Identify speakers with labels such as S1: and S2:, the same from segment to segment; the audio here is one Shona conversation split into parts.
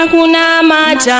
S1: pakunamata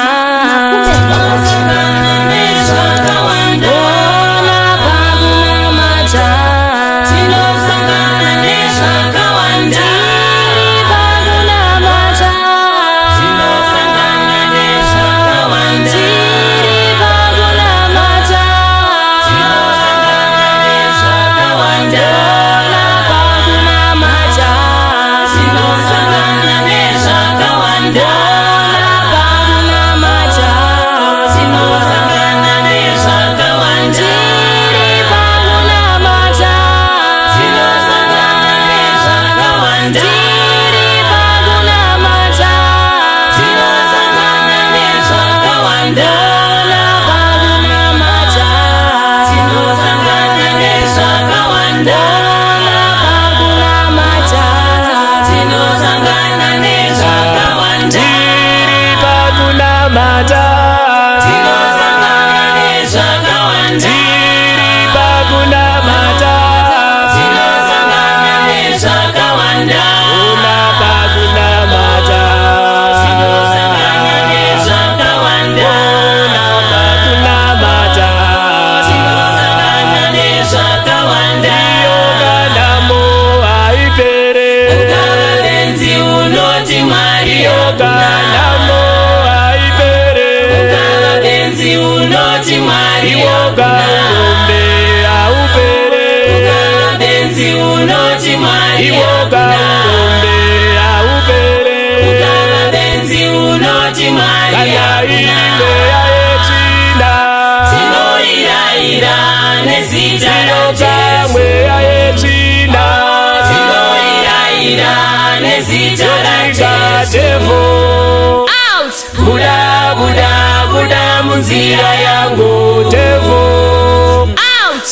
S1: Buda munzira yangu devil out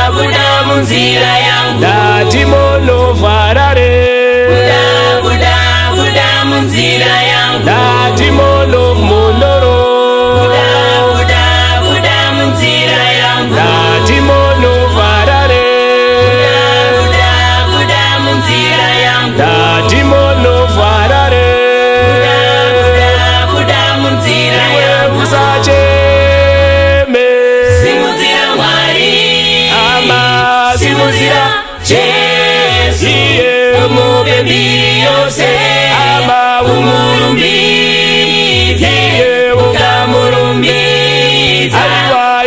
S1: Buda munzira yangu dati mono farare Buda munzira yangu dati mono monoro Buda munzira yangu dati mono farare Buda munzira yangu dati mono farare Usacheme simuzira mwari simuzira Jesu umupe mbiri yose umurumbize ukamurumbiza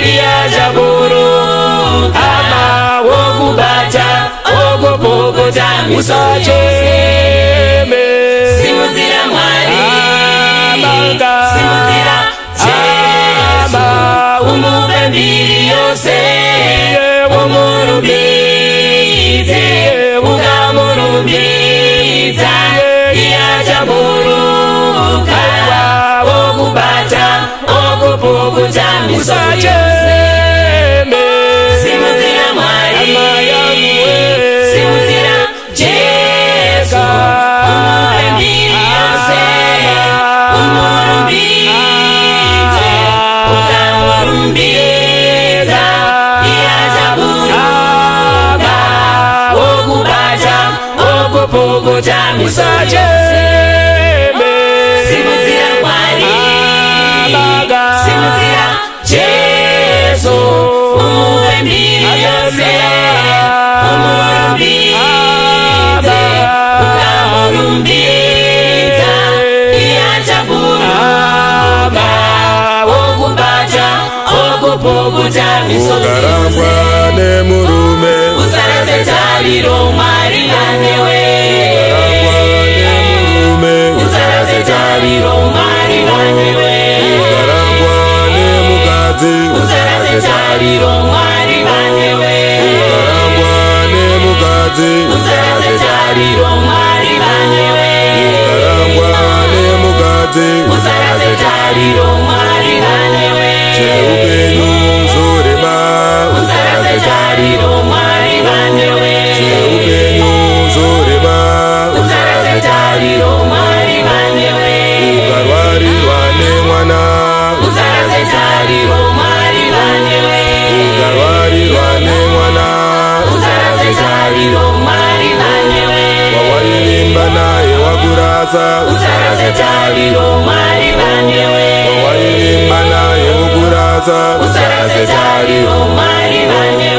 S1: iyajaburuka okubata okupukuta usacheme simuzira mwari simuzira Jesu umupe mbiri yose umurumbize ukamurumbiza iyajaburuka okubata okupukuta usacheme simuzira mwari simuzira Jesu umupe mbiri yose umurumbize ukamurumbiza iyajaburuka okubata okupukuta
S2: ukarangwa nemurume
S1: uzaraze tariro mwari nanewe uzaraze tariro mwari nanewe
S2: ukarangwa nemukadzi
S1: uzaraze tariro mwari nanewe
S2: ukarangwa nemukadzi
S1: uzaraze tariro mwari nanewe
S2: ukarangwa nemukadzi
S1: uzaraze tariro mwari nanewe
S2: cheupenyu zorema
S1: uzaraze tariro mwari nanewe
S2: cheupenyu zorema
S1: uzaraze tariro mwari nanewe
S2: ukarwarirwa nemwana
S1: uzaraze tariro mwari nanewe
S2: ukarwarirwa nemwana
S1: uzaraze tariro mwari nanewe
S2: wawailimba naye mukurasa
S1: usaraze tariro Mwari vandewe
S2: wairimba naye mukurasa
S1: usaraze tariro Mwari vandewe